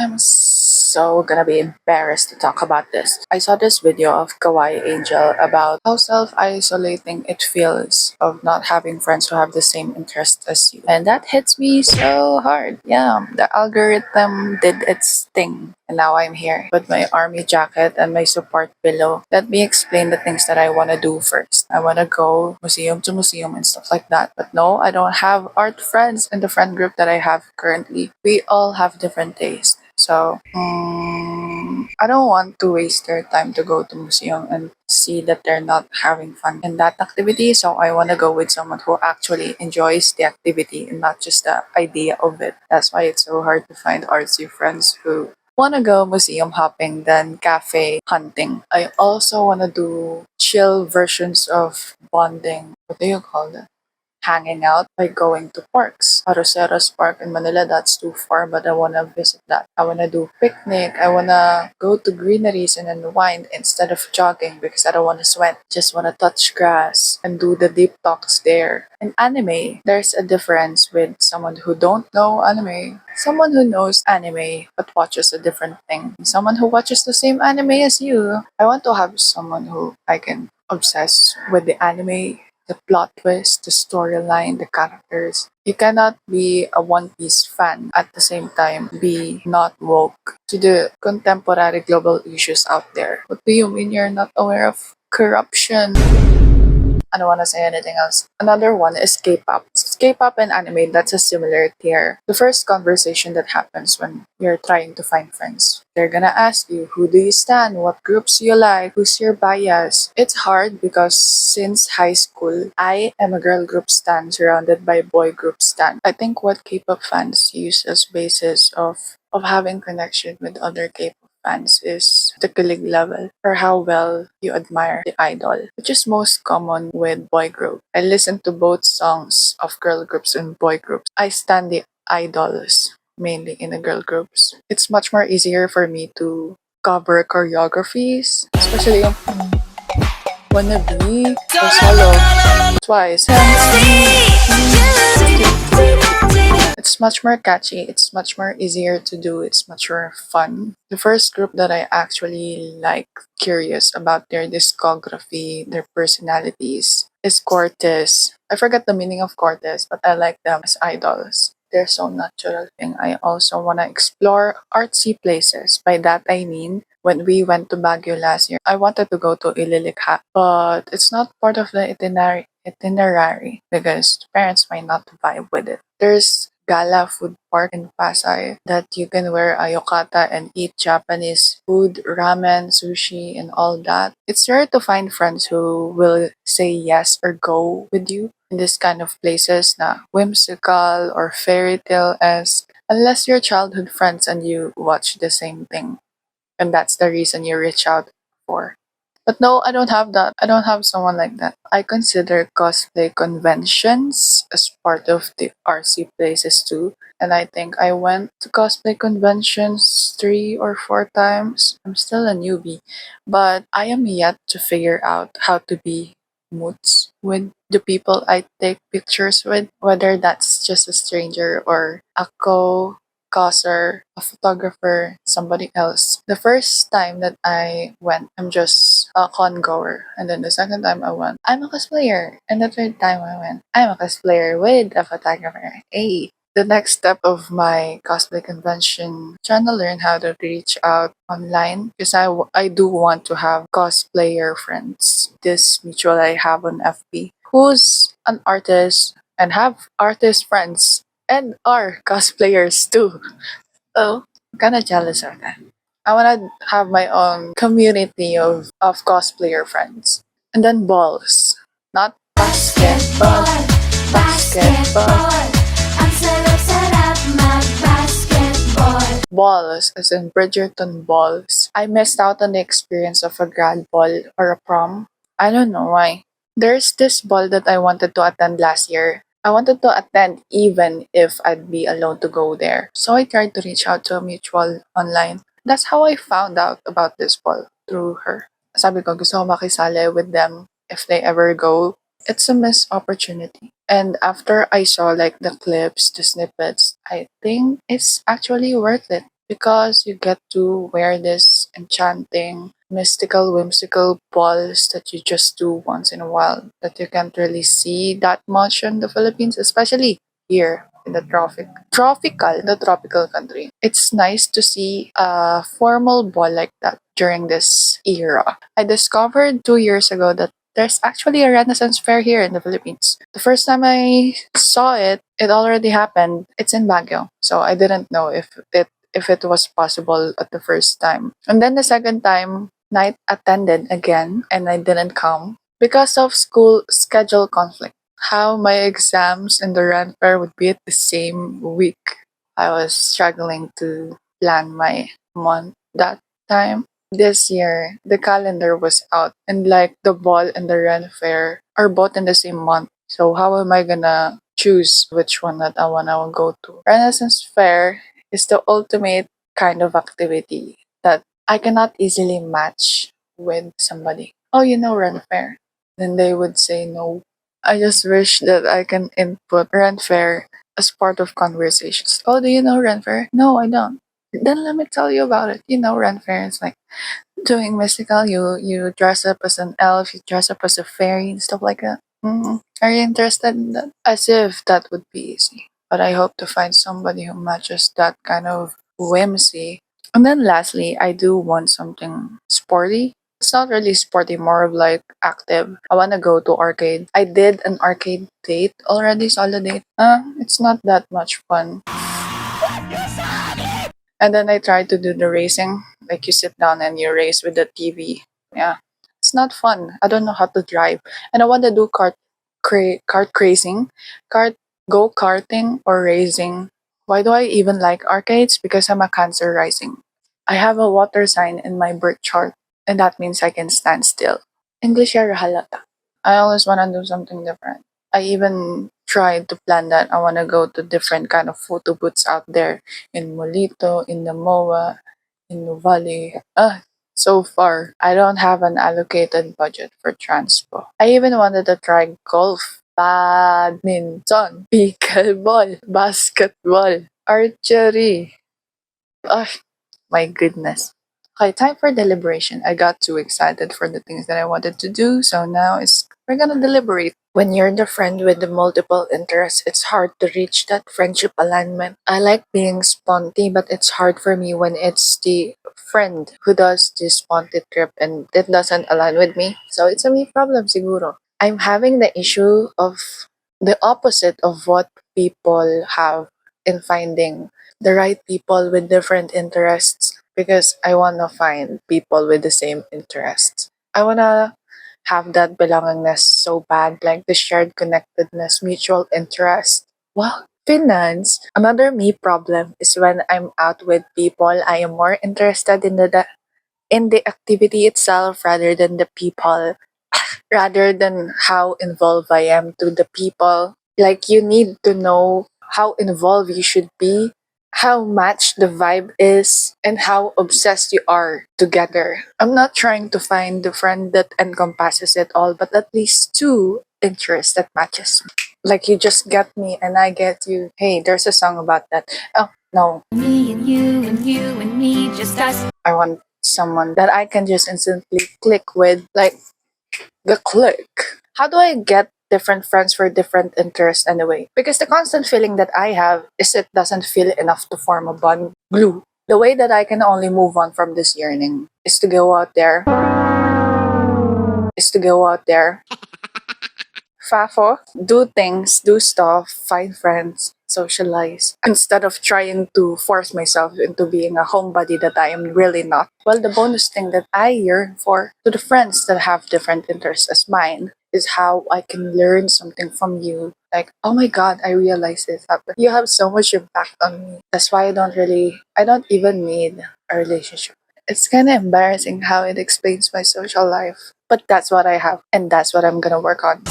I'm so gonna be embarrassed to talk about this. I saw this video of Kawaii Angel about how self-isolating it feels of not having friends who have the same interests as you. And that hits me so hard. Yeah, the algorithm did its thing. And now I'm here with my army jacket and my support pillow. Let me explain the things that I wanna do first. I wanna go museum to museum and stuff like that. But no, I don't have art friends in the friend group that I have currently. We all have different tastes. So, I don't want to waste their time to go to museum and see that they're not having fun in that activity. So I want to go with someone who actually enjoys the activity and not just the idea of it. That's why it's so hard to find artsy friends who want to go museum hopping than cafe hunting. I also want to do chill versions of bonding. What do you call that? Hanging out by going to parks. Aroseros Park in Manila, that's too far, but I wanna visit that. I wanna do picnic. I wanna go to greeneries and unwind instead of jogging because I don't wanna sweat. Just wanna touch grass and do the deep talks there. In anime, there's a difference with someone who don't know anime, someone who knows anime but watches a different thing, someone who watches the same anime as you. I want to have someone who I can obsess with the anime, the plot twist, the storyline, the characters. You cannot be a One Piece fan at the same time be not woke to the contemporary global issues out there. What do you mean you're not aware of corruption? I don't want to say anything else. Another one is K-pop. K-pop and anime, that's a similar tier. The first conversation that happens when you're trying to find friends. They're gonna ask you, who do you stand? What groups you like? Who's your bias? It's hard because since high school, I am a girl group stan surrounded by boy group stan. I think what K-pop fans use as basis of having connection with other K-pop fans is the kilig level or how well you admire the idol, which is most common with boy group. I listen to both songs of girl groups and boy groups. I stand the idols mainly in the girl groups. It's much more easier for me to cover choreographies, especially yung wannabe or solo twice. It's much more catchy, it's much more easier to do, it's much more fun. The first group that I actually like curious about their discography, their personalities is Cortez. I forgot the meaning of Cortez, but I like them as idols. They're so natural thing. I also wanna explore artsy places. By that I mean when we went to Baguio last year, I wanted to go to Ililikha, but it's not part of the itinerary because parents might not vibe with it. There's Gala Food Park in Pasay that you can wear a yukata and eat Japanese food, ramen, sushi, and all that. It's rare to find friends who will say yes or go with you in this kind of places na whimsical or fairy tale-esque unless you're childhood friends and you watch the same thing and that's the reason you reach out for. But no, I don't have that. I don't have someone like that. I consider cosplay conventions as part of the RC places too. And I think I went to cosplay conventions 3 or 4 times. I'm still a newbie, but I am yet to figure out how to be moots with the people I take pictures with, whether that's just a stranger or a causer, a photographer, somebody else. The first time that I went, I'm just a con goer. And then the second time I went, I'm a cosplayer. And the third time I went, I'm a cosplayer with a photographer. Hey. The next step of my cosplay convention, trying to learn how to reach out online because I do want to have cosplayer friends. This mutual I have on FB who's an artist and have artist friends and are cosplayers too. Oh, I'm kind of jealous of that. I want to have my own community of cosplayer friends. And then balls. Not basketball. Basketball. Ang sarap-sarap mag-basketball. Balls, as in Bridgerton balls. I missed out on the experience of a grad ball or a prom. I don't know why. There's this ball that I wanted to attend last year. I wanted to attend even if I'd be alone to go there. So I tried to reach out to a mutual online. That's how I found out about this ball, through her. Sabi ko, gusto ko makisali with them if they ever go. It's a missed opportunity. And after I saw like the clips, the snippets, I think it's actually worth it because you get to wear this enchanting, mystical, whimsical balls that you just do once in a while that you can't really see that much in the Philippines, especially here in the tropical country. It's nice to see a formal ball like that during this era. I discovered 2 years ago that there's actually a Renaissance fair here in the Philippines. The first time I saw it, it already happened. It's in Baguio, so I didn't know if it was possible at the first time. And then the second time, night attended again, and I didn't come because of school schedule conflict. How my exams and the run fair would be at the same week. I was struggling to plan my month that time. This year, the calendar was out, and like the ball and the run fair are both in the same month. So how am I gonna choose which one that I wanna go to? Renaissance Fair is the ultimate kind of activity that I cannot easily match with somebody. Oh, you know run fair. Then they would say no. I just wish that I can input run fair as part of conversations. Oh, do you know run fair? No, I don't. Then let me tell you about it. You know run fair is like doing mystical. You dress up as an elf, you dress up as a fairy and stuff like that. Are you interested in that? As if that would be easy. But I hope to find somebody who matches that kind of whimsy. And then lastly, I do want something sporty. It's not really sporty, more of like active. I wanna go to arcade. I did an arcade date already, solo date. It's not that much fun. And then I tried to do the racing. Like you sit down and you race with the TV. Yeah. It's not fun. I don't know how to drive. And I want to do kart racing, kart go karting or racing. Why do I even like arcades? Because I'm a Cancer rising. I have a water sign in my birth chart, and that means I can stand still. English yara halata. I always want to do something different. I even tried to plan that I want to go to different kind of photo booths out there in Molito, in the MOA, in Nuvali. So far, I don't have an allocated budget for transpo. I even wanted to try golf, badminton, pickleball, basketball, archery. Oh, my goodness. Okay, time for deliberation. I got too excited for the things that I wanted to do, so now we're gonna deliberate. When you're the friend with the multiple interests, it's hard to reach that friendship alignment. I like being sponty, but it's hard for me when it's the friend who does the sponty trip and it doesn't align with me. So it's a me problem siguro. I'm having the issue of the opposite of what people have in finding the right people with different interests because I want to find people with the same interests. I want to have that belongingness so bad, like the shared connectedness, mutual interest. Wow. Finance. Another me problem is when I'm out with people, I am more interested in the activity itself rather than the people, rather than how involved I am to the people. Like you need to know how involved you should be, how matched the vibe is, and how obsessed you are together. I'm not trying to find the friend that encompasses it all, but at least two interests that matches. Like you just get me and I get you. Hey, there's a song about that. Oh no, Me and you and me, just us. I want someone that I can just instantly click with. Like the click. How do I get different friends for different interests anyway? Because the constant feeling that I have is it doesn't feel enough to form a bond glue. The way that I can only move on from this yearning is to go out there, is to go out there Fafo, do things, do stuff, find friends, socialize, instead of trying to force myself into being a homebody that I am really not. Well, the bonus thing that I yearn for to the friends that have different interests as mine is how I can learn something from you. Like, oh my god, I realize this happened. You have so much impact on me. That's why I don't even need a relationship. It's kind of embarrassing how it explains my social life. But that's what I have, and that's what I'm gonna work on.